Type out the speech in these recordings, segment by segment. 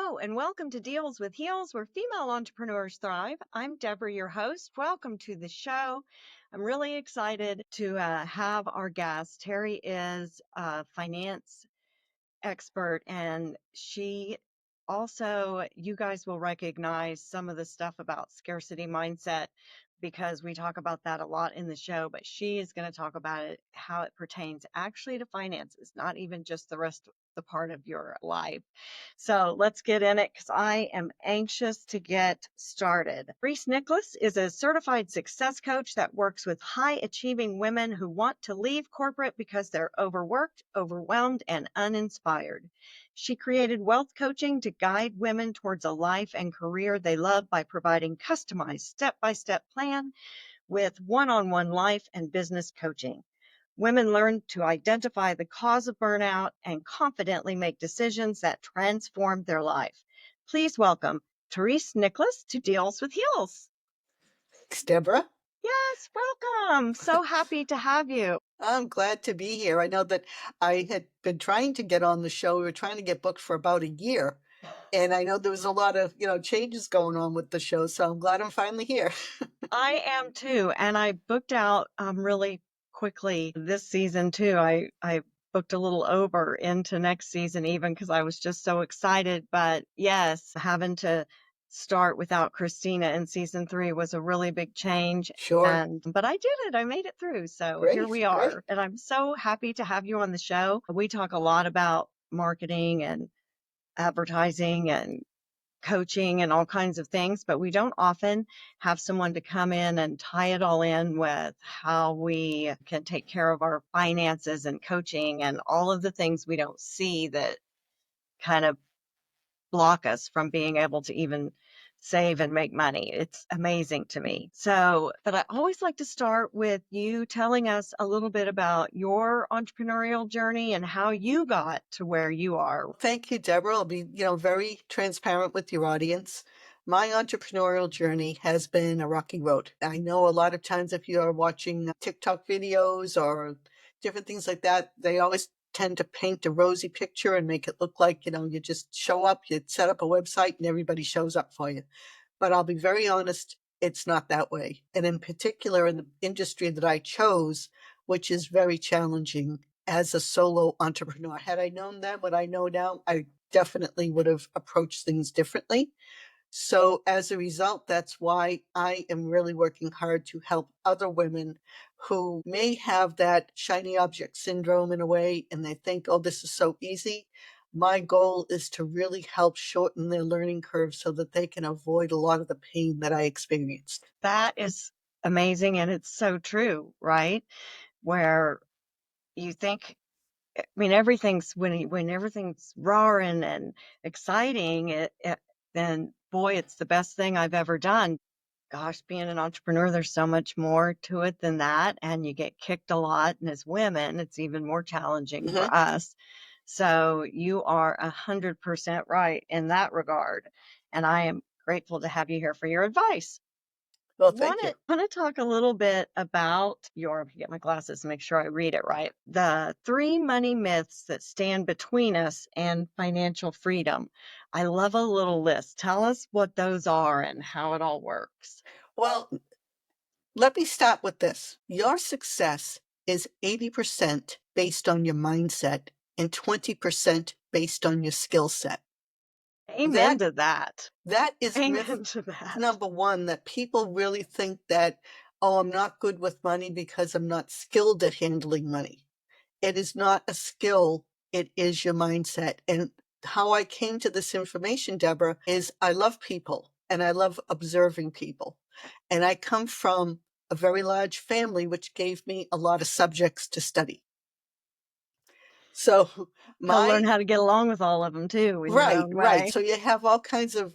Hello, and welcome to Deals with Heels, where female entrepreneurs thrive. I'm Debra, your host. Welcome to the show. I'm really excited to have our guest. Terry is a finance expert, and she also, you guys will recognize some of the stuff about scarcity mindset because we talk about that a lot in the show, but she is going to talk about it, how it pertains actually to finances, not even just the rest of the part of your life. So let's get in it because I am anxious to get started. Therese Nicklas is a certified success coach that works with high achieving women who want to leave corporate because they're overworked, overwhelmed, and uninspired. She created wealth coaching to guide women towards a life and career they love by providing customized step-by-step plan with one-on-one life and business coaching. Women learn to identify the cause of burnout and confidently make decisions that transform their life. Please welcome Therese Nicklas to Deals with Heels. Thanks, Deborah. Yes, welcome. So happy to have you. I'm glad to be here. I know that I had been trying to get on the show. We were trying to get booked for about a year. And I know there was a lot of, changes going on with the show. So I'm glad I'm finally here. I am too. And I booked out really quickly this season too. I booked a little over into next season even because I was just so excited. But yes, having to start without Christina in season 3 was a really big change. Sure. But I did it. I made it through. So here Great, we great. are. And I'm so happy to have you on the show. We talk a lot about marketing and advertising and coaching and all kinds of things, but we don't often have someone to come in and tie it all in with how we can take care of our finances and coaching and all of the things we don't see that kind of block us from being able to even save and make money. It's amazing to me. So, but I always like to start with you telling us a little bit about your entrepreneurial journey and how you got to where you are. Thank you, Deborah. I'll be, very transparent with your audience. My entrepreneurial journey has been a rocky road. I know a lot of times if you are watching TikTok videos or different things like that, they always tend to paint a rosy picture and make it look like, you just show up, you set up a website and everybody shows up for you. But I'll be very honest, it's not that way. And in particular, in the industry that I chose, which is very challenging as a solo entrepreneur. Had I known then what I know now, I definitely would have approached things differently. So as a result, that's why I am really working hard to help other women who may have that shiny object syndrome in a way, and they think, oh, this is so easy. My goal is to really help shorten their learning curve so that they can avoid a lot of the pain that I experienced. That is amazing. And it's so true, right? Where you think, I mean, everything's when everything's roaring and exciting, then boy, it's the best thing I've ever done. Gosh, being an entrepreneur, there's so much more to it than that, and you get kicked a lot. And as women, it's even more challenging Mm-hmm. for us. So you are 100% right in that regard, and I am grateful to have you here for your advice. Well, Want thank you. to talk a little bit about your, get my glasses to make sure I read it right. The 3 money myths that stand between us and financial freedom. I love a little list. Tell us what those are and how it all works. Well, let me start with this. Your success is 80% based on your mindset and 20% based on your skill set. Amen That to that. that is myth Amen to that. number one, that people really think that, oh, I'm not good with money because I'm not skilled at handling money. It is not a skill, it is your mindset. And how I came to this information, Deborah, is I love people and I love observing people. And I come from a very large family, which gave me a lot of subjects to study. So Got to learn my how to get along with all of them too in your Right, own right. way. So you have all kinds of,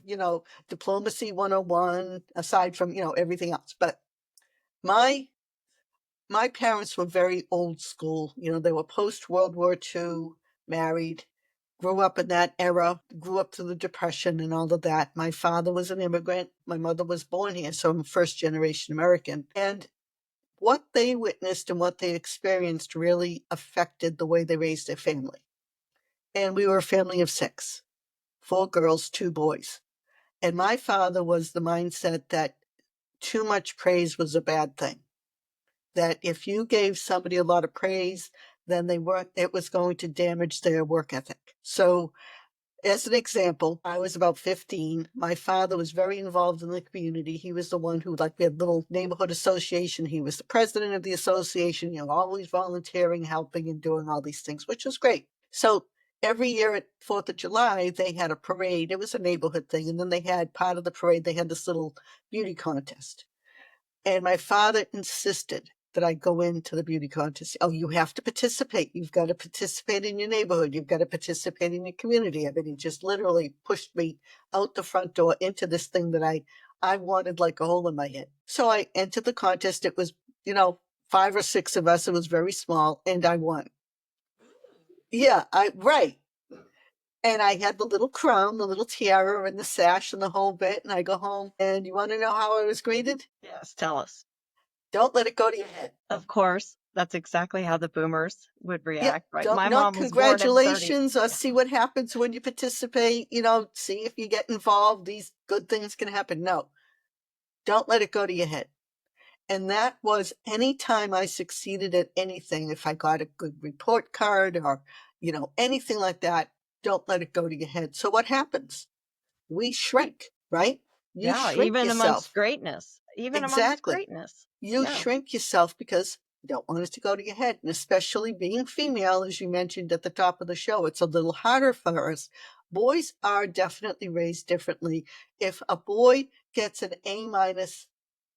diplomacy 101 aside from, everything else. But my my parents were very old school. They were post World War II, married, grew up in that era, grew up through the Depression and all of that. My father was an immigrant. My mother was born here, so I'm first generation American. And what they witnessed and what they experienced really affected the way they raised their family. And we were a family of 6. 4 girls, 2 boys. And my father was the mindset that too much praise was a bad thing. That if you gave somebody a lot of praise, then it was going to damage their work ethic. So as an example, I was about 15. My father was very involved in the community. He was the one who, like, we had a little neighborhood association. He was the president of the association, always volunteering, helping, and doing all these things, which was great. So every year at 4th of July, they had a parade. It was a neighborhood thing. And then they had part of the parade, they had this little beauty contest. And my father insisted that I go into the beauty contest. Oh, you have to participate. You've got to participate in your neighborhood. You've got to participate in your community. I mean, he just literally pushed me out the front door into this thing that I wanted like a hole in my head. So I entered the contest. It was, 5 or 6 of us. It was very small, and I won. Yeah, right. And I had the little crown, the little tiara, and the sash, and the whole bit. And I go home, and you want to know how I was greeted? Yes, tell us. Don't let it go to your head. Of course, that's exactly how the boomers would Yeah, react, right? don't My not mom was born in 30. congratulations, see what happens when you participate, see if you get involved, these good things can happen. No, don't let it go to your head. And that was any time I succeeded at anything, if I got a good report card or, anything like that, don't let it go to your head. So what happens? We shrink, right? You Yeah, shrink even amongst yourself. greatness. Even amongst Exactly. greatness. You Yeah. shrink yourself because you don't want it to go to your head. And especially being female, as you mentioned at the top of the show, it's a little harder for us. Boys are definitely raised differently. If a boy gets an A minus,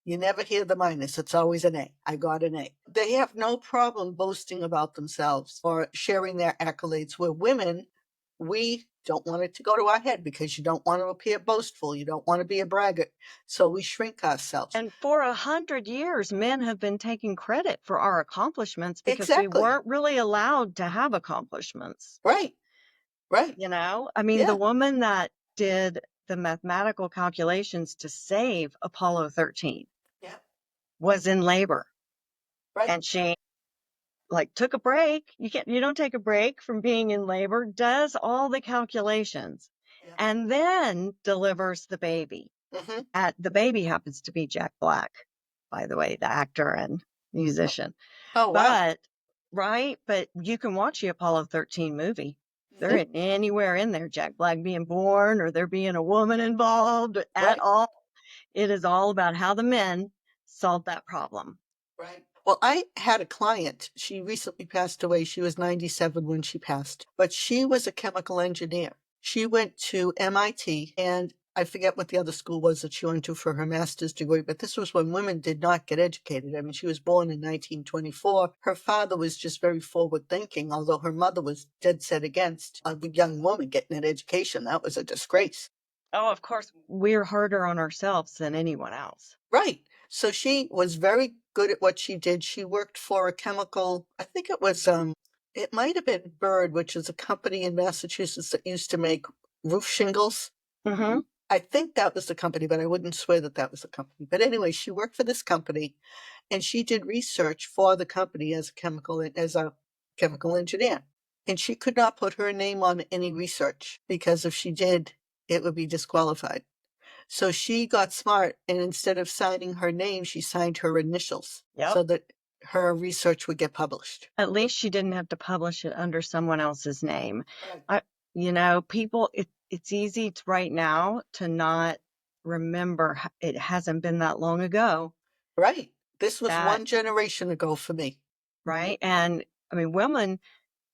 you never hear the minus. It's always an A. I got an A. They have no problem boasting about themselves or sharing their accolades. Where women, we don't want it to go to our head because you don't want to appear boastful. You don't want to be a braggart. So we shrink ourselves. And for 100 years, men have been taking credit for our accomplishments because we Exactly. weren't really allowed to have accomplishments. Right. Right. I mean, the Yeah. woman that did the mathematical calculations to save Apollo 13 Yeah. was in labor. Right. And she took a break. You don't take a break from being in labor, does all the calculations, Yeah. and then delivers the baby. Mm-hmm. The baby happens to be Jack Black, by the way, the actor and musician. Oh, wow. But you can watch the Apollo 13 movie. There Mm-hmm. isn't anywhere in there Jack Black being born or there being a woman involved at Right. all. It is all about how the men solved that problem. Right. Well, I had a client. She recently passed away. She was 97 when she passed, but she was a chemical engineer. She went to MIT, and I forget what the other school was that she went to for her master's degree, but this was when women did not get educated. I mean, she was born in 1924. Her father was just very forward thinking, although her mother was dead set against a young woman getting an education. That was a disgrace. Oh, of course, we're harder on ourselves than anyone else. Right. So she was very good at what she did. She worked for a chemical, I think it was, it might have been Bird, which is a company in Massachusetts that used to make roof shingles. Mm-hmm. I think that was the company, but I wouldn't swear that that was the company. But anyway, she worked for this company, and she did research for the company as a chemical engineer. And she could not put her name on any research because if she did, it would be disqualified. So she got smart, and instead of signing her name, she signed her initials so that her research would get published. At least she didn't have to publish it under someone else's name. Right. It's easy right now to not remember. It hasn't been that long ago. Right. This was That, one generation ago for me. right? And I mean, women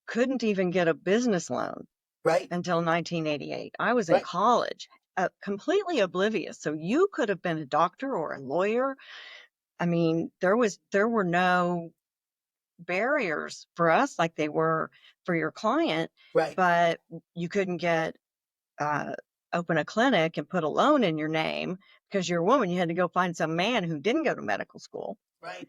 couldn't even get a business loan Right. until 1988. I was in Right. college, completely oblivious. So you could have been a doctor or a lawyer. I mean, there were no barriers for us like they were for your client, Right. but you couldn't open a clinic and put a loan in your name because you're a woman. You had to go find some man who didn't go to medical school Right.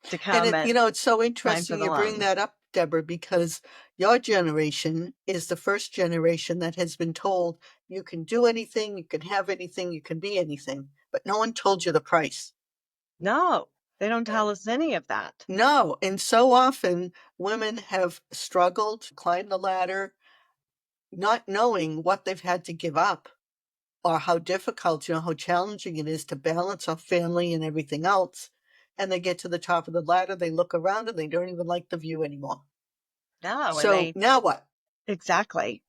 to And come and it's so sign for interesting the you bring loan. that up, Deborah, because your generation is the first generation that has been told you can do anything, you can have anything, you can be anything, but no one told you the price. No, they don't tell us any of that. No, and so often women have struggled, climbed the ladder, not knowing what they've had to give up or how difficult, how challenging it is to balance our family and everything else. And they get to the top of the ladder, they look around and they don't even like the view anymore. No, and So they now what? exactly.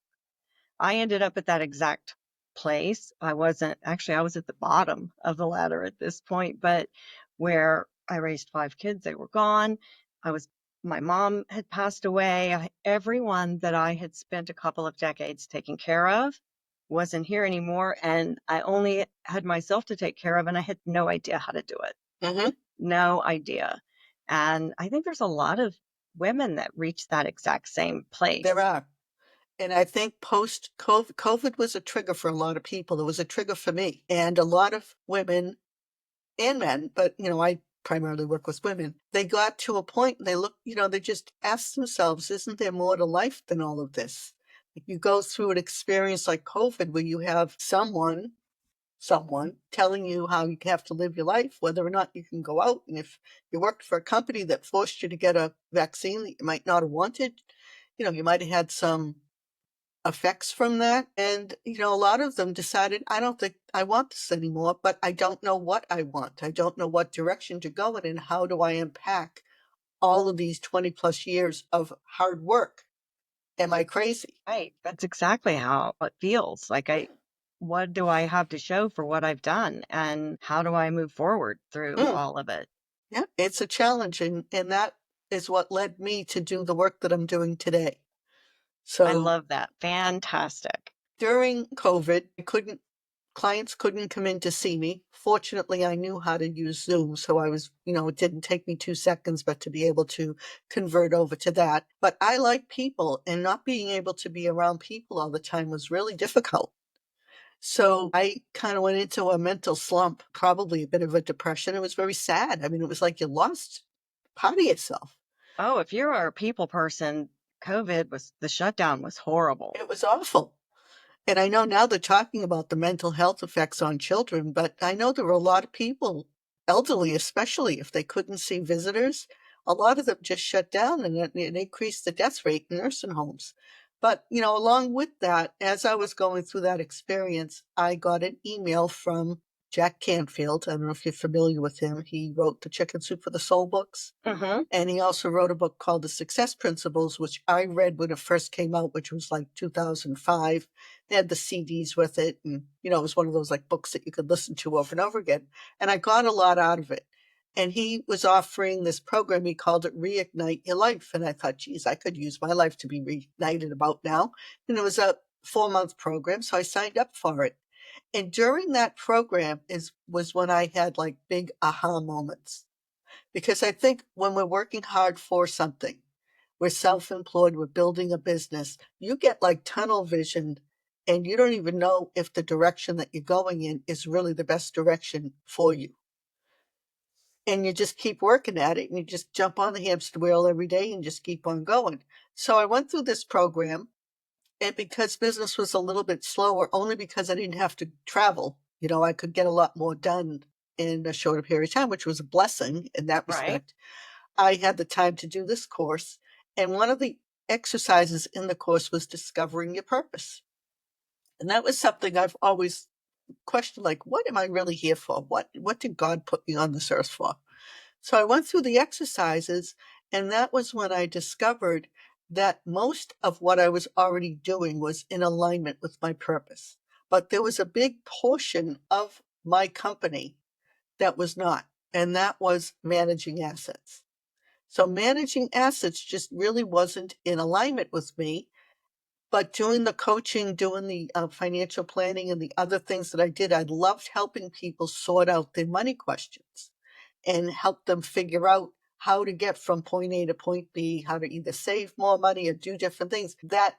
I ended up at that exact place. I wasn't actually, I was at the bottom of the ladder at this point, but where I raised 5 kids, they were gone. I was, my mom had passed away. Everyone that I had spent a couple of decades taking care of wasn't here anymore. And I only had myself to take care of, and I had no idea how to do it. Mm-hmm. No idea. And I think there's a lot of women that reach that exact same place. There are. And I think post COVID was a trigger for a lot of people. It was a trigger for me. And a lot of women and men, but I primarily work with women. They got to a point and they look, they just asked themselves, isn't there more to life than all of this? Like you go through an experience like COVID where you have someone telling you how you have to live your life, whether or not you can go out. And if you worked for a company that forced you to get a vaccine that you might not have wanted, you might have had some effects from that. And, a lot of them decided, I don't think I want this anymore, but I don't know what I want. I don't know what direction to go in and how do I unpack all of these 20 plus years of hard work. Am I crazy? Right. That's exactly how it feels. Like what do I have to show for what I've done? And how do I move forward through Mm, all of it? yeah, it's a challenge. And that is what led me to do the work that I'm doing today. I So love that. Fantastic. during COVID, clients couldn't come in to see me. Fortunately, I knew how to use Zoom. So I was, it didn't take me 2 seconds, but to be able to convert over to that. But I like people, and not being able to be around people all the time was really difficult. So I kind of went into a mental slump, probably a bit of a depression. It was very sad. I mean, it was like you lost part of yourself. Oh, if you're a people person, the shutdown was horrible. It was awful. And I know now they're talking about the mental health effects on children, but I know there were a lot of people, elderly especially, if they couldn't see visitors, a lot of them just shut down and it increased the death rate in nursing homes. But, along with that, as I was going through that experience, I got an email from Jack Canfield. I don't know if you're familiar with him. He wrote the Chicken Soup for the Soul books. Mm-hmm. And he also wrote a book called The Success Principles, which I read when it first came out, which was like 2005. They had the CDs with it. And, it was one of those like books that you could listen to over and over again. And I got a lot out of it. And he was offering this program. He called it Reignite Your Life. And I thought, geez, I could use my life to be reignited about now. And it was a 4-month program. So I signed up for it. And during that program was when I had like big aha moments. Because I think when we're working hard for something, we're self-employed, we're building a business, you get like tunnel vision and you don't even know if the direction that you're going in is really the best direction for you. And you just keep working at it and you just jump on the hamster wheel every day and just keep on going. So I went through this program, and because business was a little bit slower, only because I didn't have to travel, I could get a lot more done in a shorter period of time, which was a blessing in that Right. respect. I had the time to do this course. And one of the exercises in the course was discovering your purpose. And that was something I've always questioned, like, what am I really here for? What did God put me on this earth for? So I went through the exercises, and that was when I discovered that most of what I was already doing was in alignment with my purpose. But there was a big portion of my company that was not, and that was managing assets. So managing assets just really wasn't in alignment with me. But doing the coaching, doing the financial planning and the other things that I did, I loved helping people sort out their money questions and help them figure out how to get from point A to point B, how to either save more money or do different things. That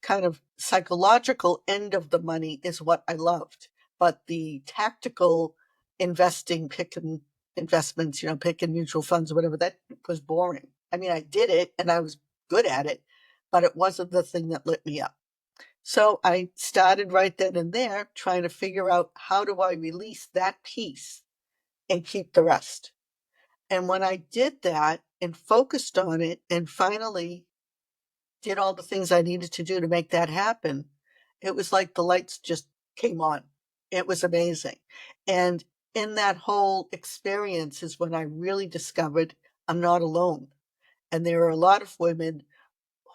kind of psychological end of the money is what I loved. But the tactical investing, picking investments, picking mutual funds or whatever, that was boring. I mean, I did it and I was good at it, but it wasn't the thing that lit me up. So I started right then and there trying to figure out how do I release that piece and keep the rest. And when I did that and focused on it and finally did all the things I needed to do to make that happen, it was like the lights just came on. It was amazing. And in that whole experience is when I really discovered I'm not alone. And there are a lot of women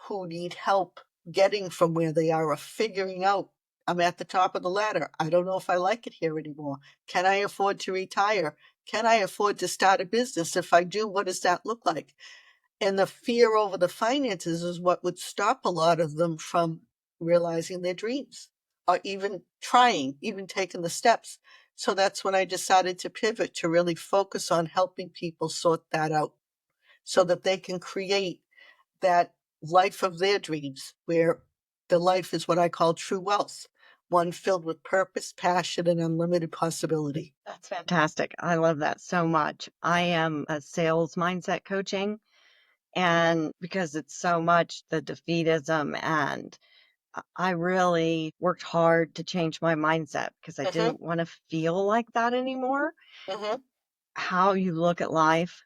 who need help getting from where they are or figuring out I'm at the top of the ladder. I don't know if I like it here anymore. Can I afford to retire? Can I afford to start a business? If I do, what does that look like? And the fear over the finances is what would stop a lot of them from realizing their dreams or even trying, even taking the steps. So that's when I decided to pivot to really focus on helping people sort that out so that they can create that life of their dreams, where the life is what I call true wealth, one filled with purpose, passion, and unlimited possibility. That's fantastic. I love that so much. I am a sales mindset coaching, and because it's so much the defeatism, and I really worked hard to change my mindset because I Mm-hmm, didn't want to feel like that anymore. mm-hmm. How you look at life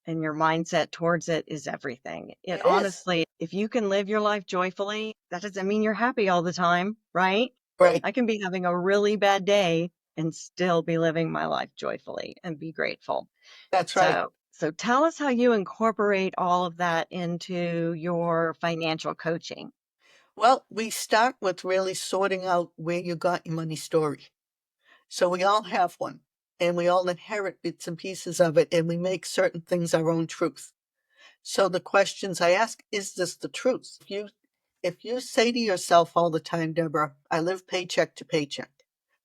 and your mindset towards it is everything. It It is. honestly, if you can live your life joyfully, that doesn't mean you're happy all the time, right? Right. I can be having a really bad day and still be living my life joyfully and be grateful. That's right. So tell us how you incorporate all of that into your financial coaching. Well, we start with really sorting out where you got your money story. So we all have one, and we all inherit bits and pieces of it, and we make certain things our own truth. So the questions I ask, is this the truth? If you say to yourself all the time, Deborah, I live paycheck to paycheck,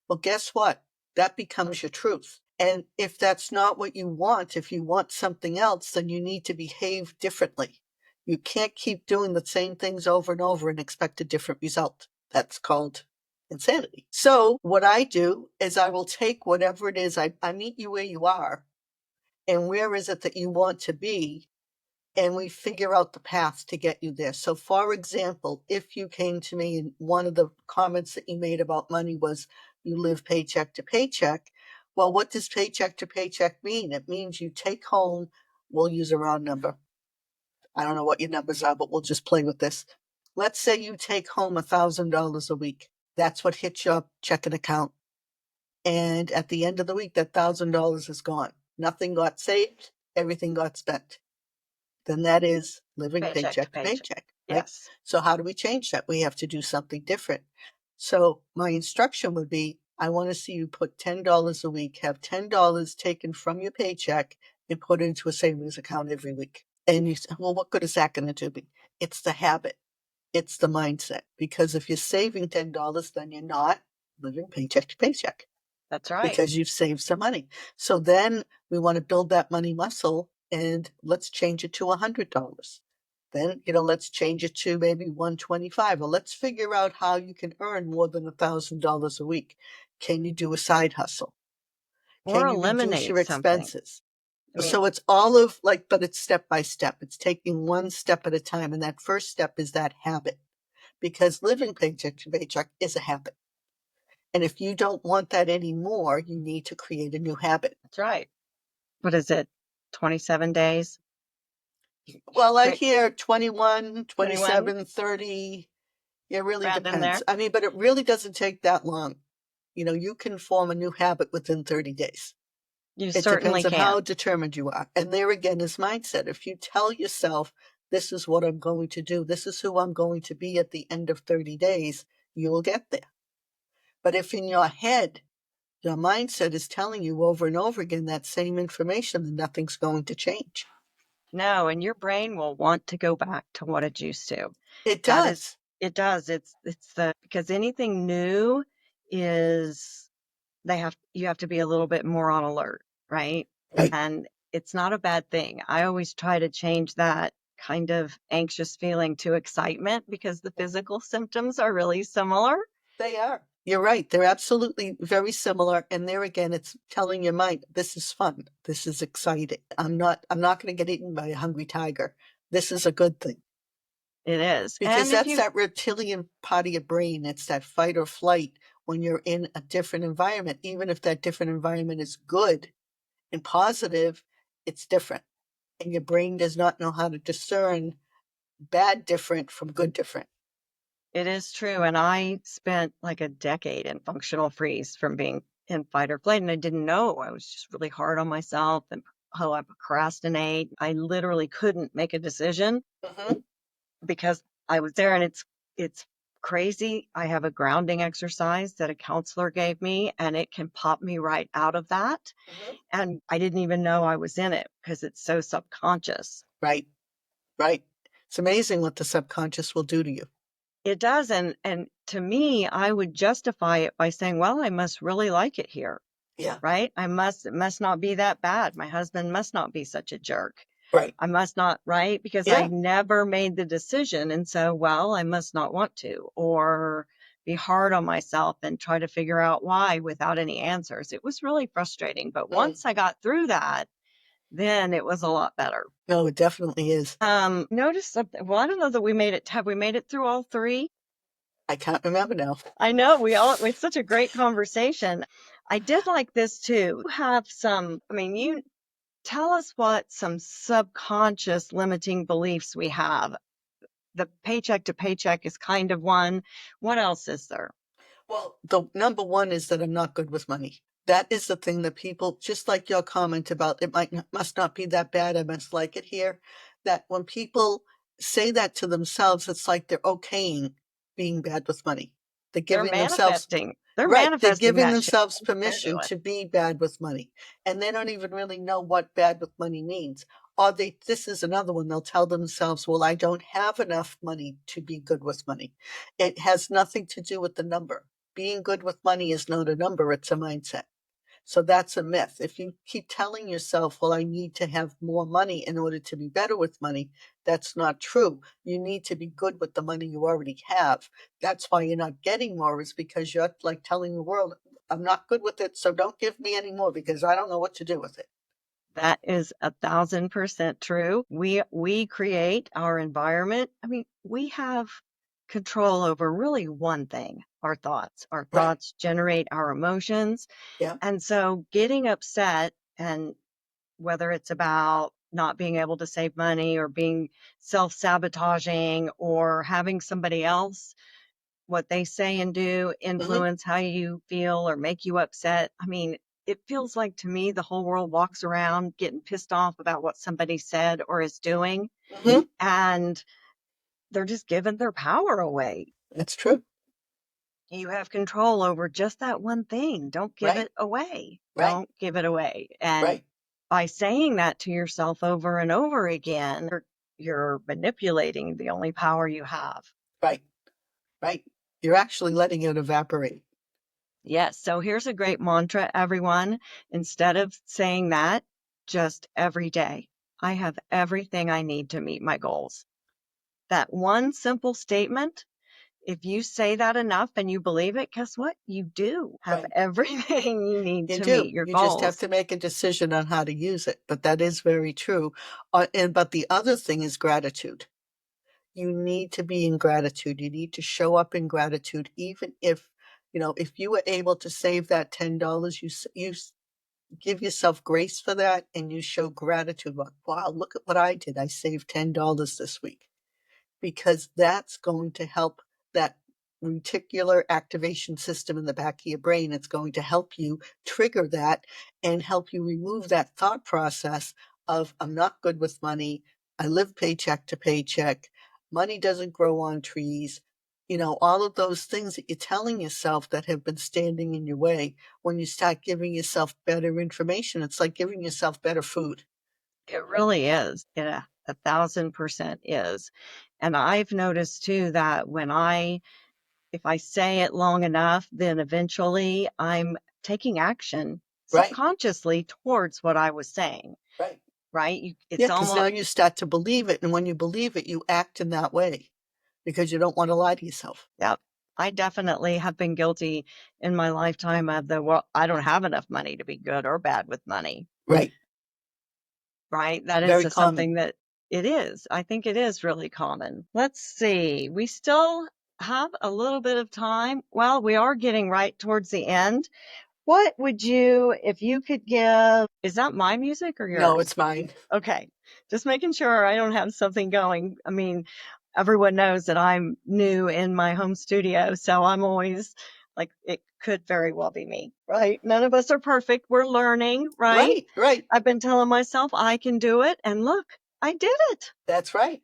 well, guess what? That becomes your truth. And if that's not what you want, if you want something else, then you need to behave differently. You can't keep doing the same things over and over and expect a different result. That's called insanity. So what I do is I will take whatever it is, I meet you where you are, and where is it that you want to be, and we figure out the path to get you there. So, for example, if you came to me and one of the comments that you made about money was you live paycheck to paycheck, well, what does paycheck to paycheck mean? It means you take home, we'll use a round number. I don't know what your numbers are, but we'll just play with this. Let's say you take home $1,000 a week. That's what hits your checking account. And at the end of the week, that $1,000 is gone. Nothing got saved, everything got spent. Then that is living Paycheck to paycheck to paycheck. paycheck, right? Yes. So how do we change that? We have to do something different. So my instruction would be, I want to see you put $10 a week, have $10 taken from your paycheck and put into a savings account every week. And you say, well, what good is that going to do me? It's the habit. It's the mindset. Because if you're saving $10, then you're not living paycheck to paycheck That's right. because you've saved some money. So then we want to build that money muscle and let's change it to $100. Then, let's change it to maybe 125, or let's figure out how you can earn more than $1,000 a week. Can you do a side hustle? Or Can you reduce eliminate your something. expenses? I mean, So it's all of like, but it's step by step. It's taking one step at a time. And that first step is that habit, because living paycheck to paycheck is a habit. And if you don't want that anymore, you need to create a new habit. that's right. What is it? 27 days? Well, I Great. hear 21, 21, 27, 30. It really round in depends. there. I mean, but it really doesn't take that long. You can form a new habit within 30 days. You It certainly depends on can. how determined you are. And there again is mindset. If you tell yourself, this is what I'm going to do, this is who I'm going to be at the end of 30 days, you will get there. But if in your head, your mindset is telling you over and over again that same information, then nothing's going to change. No, and your brain will want to go back to what it used to. It That is, does. it does. It's the, because anything new is, you have to be a little bit more on alert, right? Right. And it's not a bad thing. I always try to change that kind of anxious feeling to excitement because the physical symptoms are really similar. They are. You're right. They're absolutely very similar. And there again, it's telling your mind, this is fun. This is exciting. I'm not going to get eaten by a hungry tiger. This is a good thing. It is. Because And if that's you, that reptilian part of your brain. It's that fight or flight when you're in a different environment. Even if that different environment is good and positive, it's different. And your brain does not know how to discern bad different from good different. It is true. And I spent like a decade in functional freeze from being in fight or flight. And I didn't know. I was just really hard on myself and how I procrastinate. I literally couldn't make a decision Mm-hmm. because I was there. And it's crazy. I have a grounding exercise that a counselor gave me, and it can pop me right out of that. Mm-hmm. And I didn't even know I was in it because it's so subconscious. Right, right. It's amazing what the subconscious will do to you. It does, and to me, I would justify it by saying, "Well, I must really like it here, Yeah, right? It must not be that bad. My husband must not be such a jerk. right. I must not," right? Because I Yeah. never made the decision, and so, well, I must not want to, or be hard on myself and try to figure out why without any answers. It was really frustrating, but Mm. once I got through that, then it was a lot better. No, it definitely is. Notice something. Well, I don't know that we made it. Have we made it through all three? I can't remember now. I know it's such a great conversation. I did like this too. You have some, I mean, you tell us what some subconscious limiting beliefs we have. The paycheck to paycheck is kind of one. What else is there? Well, the number one is that I'm not good with money. That is the thing that people, just like your comment about it must not be that bad, I must like it here, that when people say that to themselves, it's like they're okaying being bad with money. They're They're giving themselves, manifesting. They're right, they're manifesting giving that shit. themselves That's what they're permission doing. to be bad with money. And they don't even really know what bad with money means. Or this is another one, they'll tell themselves, well, I don't have enough money to be good with money. It has nothing to do with the number. Being good with money is not a number, it's a mindset. So that's a myth. If you keep telling yourself, well, I need to have more money in order to be better with money, that's not true. You need to be good with the money you already have. That's why you're not getting more, is because you're like telling the world, I'm not good with it, so don't give me any more because I don't know what to do with it. That is 1,000% true. We create our environment. I mean, we have control over really one thing, our thoughts. Our Right. thoughts generate our emotions. Yeah. And so getting upset, and whether it's about not being able to save money or being self-sabotaging or having somebody else, what they say and do Hmm. influence how you feel or make you upset. I mean, it feels like to me the whole world walks around getting pissed off about what somebody said or is doing, Hmm. and they're just giving their power away. That's true. You have control over just that one thing. Don't give Right. it away. Right. Don't give it away. And Right. by saying that to yourself over and over again, you're manipulating the only power you have. Right. Right. You're actually letting it evaporate. Yes. So here's a great mantra, everyone. Instead of saying that, just every day, I have everything I need to meet my goals. That one simple statement, if you say that enough and you believe it, guess what? You do have Right. everything you need You to do. meet your You just have goals. to make a decision on how to use it. But that is very true. But the other thing is gratitude. You need to be in gratitude. You need to show up in gratitude, even if, if you were able to save that $10, give yourself grace for that, and you show gratitude. Like, wow, look at what I did. I saved $10 this week, because that's going to help that reticular activation system in the back of your brain. It's going to help you trigger that and help you remove that thought process of, I'm not good with money. I live paycheck to paycheck. Money doesn't grow on trees. All of those things that you're telling yourself that have been standing in your way. When you start giving yourself better information, it's like giving yourself better food. It really is. It 1,000% is. And I've noticed too that if I say it long enough, then eventually I'm taking action Right, subconsciously towards what I was saying, right. right? Yeah, It's because now almost, you start to believe it, and when you believe it, you act in that way because you don't want to lie to yourself. yeah, I definitely have been guilty in my lifetime of well, I don't have enough money to be good or bad with money, Right. right? That is Very common. something that it is. I think it is really common. Let's see. We still have a little bit of time. Well, we are getting right towards the end. What would you, if you could give, is that my music or No, yours? it's mine. Okay. Just making sure I don't have something going. I mean, everyone knows that I'm new in my home studio, so I'm always like, it could very well be me, right? None of us are perfect. We're learning, right? Right, right. I've been telling myself I can do it, and look, I did it. That's right.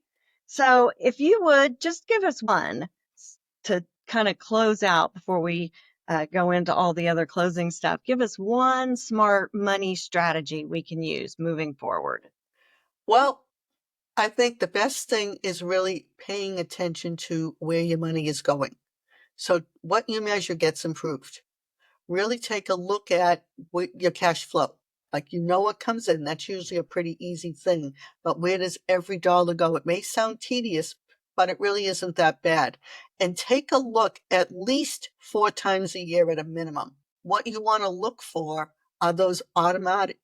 So if you would just give us one to kind of close out before we go into all the other closing stuff, give us one smart money strategy we can use moving forward. Well, I think the best thing is really paying attention to where your money is going. So what you measure gets improved. Really take a look at your cash flow. Like you know what comes in. That's usually a pretty easy thing. But where does every dollar go? It may sound tedious, but it really isn't that bad. And take a look at least 4 times a year at a minimum. What you want to look for are those automatic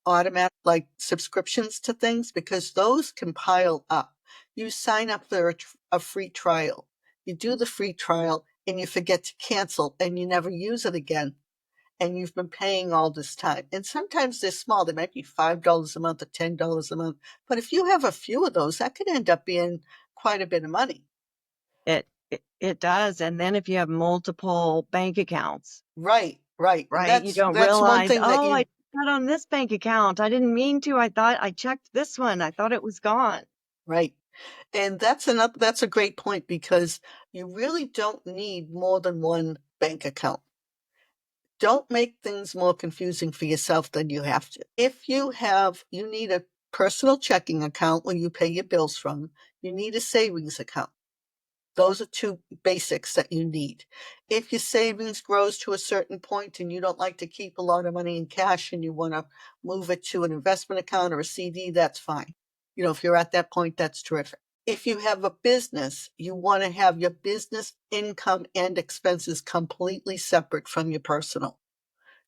like subscriptions to things because those can pile up. You sign up for a free trial. You do the free trial and you forget to cancel and you never use it again and you've been paying all this time. And sometimes they're small. They might be $5 a month or $10 a month. But if you have a few of those, that could end up being quite a bit of money. It does. And then if you have multiple bank accounts, Right, right. And right, you don't that's one realize, thing that oh, I you got on this bank account. I didn't mean to. I thought I checked this one. I thought it was gone. right. And that's a great point because you really don't need more than one bank account. Don't make things more confusing for yourself than you have to. If you need a personal checking account where you pay your bills from, you need a savings account. Those are two basics that you need. If your savings grows to a certain point and you don't like to keep a lot of money in cash and you want to move it to an investment account or a CD, that's fine. If you're at that point, that's terrific. If you have a business, you want to have your business income and expenses completely separate from your personal.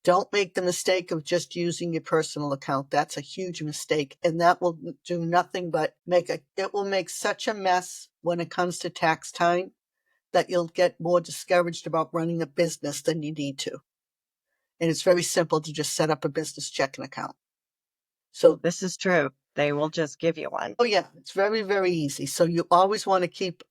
Don't make the mistake of just using your personal account. That's a huge mistake. And that will do nothing but it will make such a mess when it comes to tax time that you'll get more discouraged about running a business than you need to. And it's very simple to just set up a business checking account. So, This is true. They will just give you one. oh yeah, it's very, very easy. So you always want to keep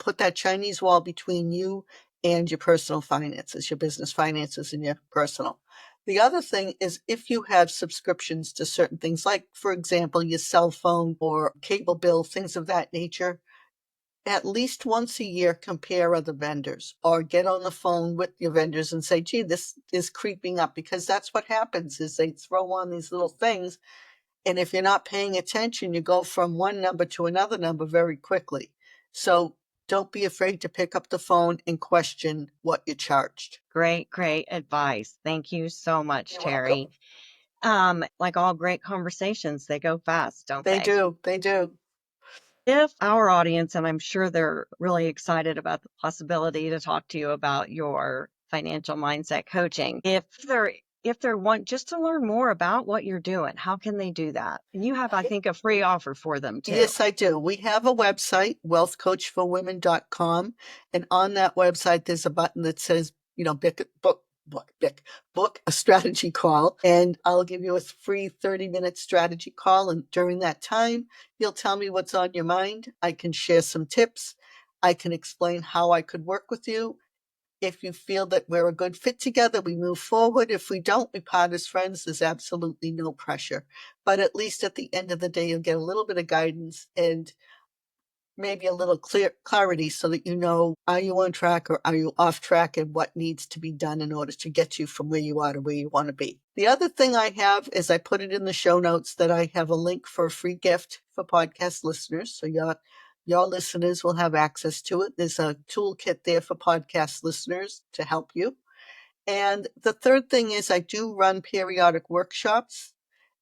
put that Chinese wall between you and your personal finances, your business finances and your personal. The other thing is if you have subscriptions to certain things, like for example, your cell phone or cable bill, things of that nature, at least once a year compare other vendors or get on the phone with your vendors and say, gee, this is creeping up because that's what happens is they throw on these little things. And if you're not paying attention, you go from one number to another number very quickly. So don't be afraid to pick up the phone and question what you charged. Great, great advice. Thank you so much, You're welcome. Terry. Like all great conversations, they go fast, don't They they? do. They do. If our audience, and I'm sure they're really excited about the possibility to talk to you about your financial mindset coaching, if they want just to learn more about what you're doing, how can they do that? And you have, I think, a free offer for them too. Yes, I do. We have a website, wealthcoachforwomen.com. And on that website, there's a button that says, book a strategy call. And I'll give you a free 30-minute strategy call. And during that time, you'll tell me what's on your mind. I can share some tips. I can explain how I could work with you. If you feel that we're a good fit together, we move forward. If we don't, we part as friends. There's absolutely no pressure. But at least at the end of the day, you'll get a little bit of guidance and maybe a little clarity so that you know, are you on track or are you off track and what needs to be done in order to get you from where you are to where you want to be. The other thing I have is I put it in the show notes that I have a link for a free gift for podcast listeners. So your listeners will have access to it. There's a toolkit there for podcast listeners to help you. And the third thing is I do run periodic workshops,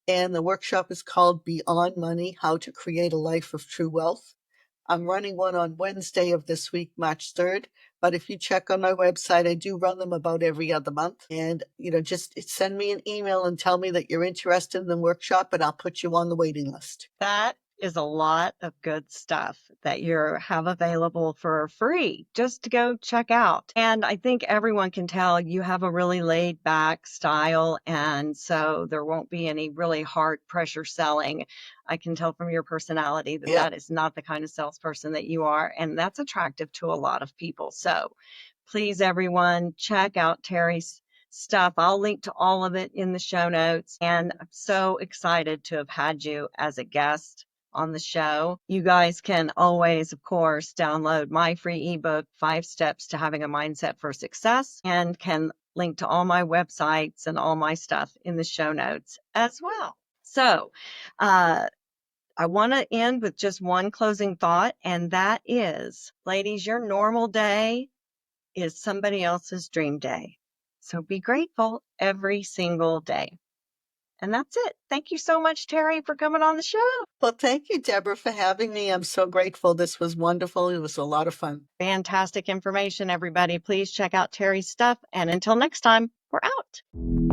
and the workshop is called Beyond Money, How to Create a Life of True Wealth. I'm running one on Wednesday of this week, March 3rd. But if you check on my website, I do run them about every other month. And, just send me an email and tell me that you're interested in the workshop and I'll put you on the waiting list. That is a lot of good stuff that you have available for free just to go check out. And I think everyone can tell you have a really laid back style. And so there won't be any really hard pressure selling. I can tell from your personality that Yeah. that is not the kind of salesperson that you are. And that's attractive to a lot of people. So please, everyone, check out Terry's stuff. I'll link to all of it in the show notes. And I'm so excited to have had you as a guest on the show. You guys can always, of course, download my free ebook, 5 Steps to Having a Mindset for Success, and can link to all my websites and all my stuff in the show notes as well. So, I want to end with just one closing thought, and that is, ladies, your normal day is somebody else's dream day. So be grateful every single day. And that's it. Thank you so much, Terry, for coming on the show. Well, thank you, Deborah, for having me. I'm so grateful. This was wonderful. It was a lot of fun. Fantastic information, everybody. Please check out Terry's stuff. And until next time, we're out.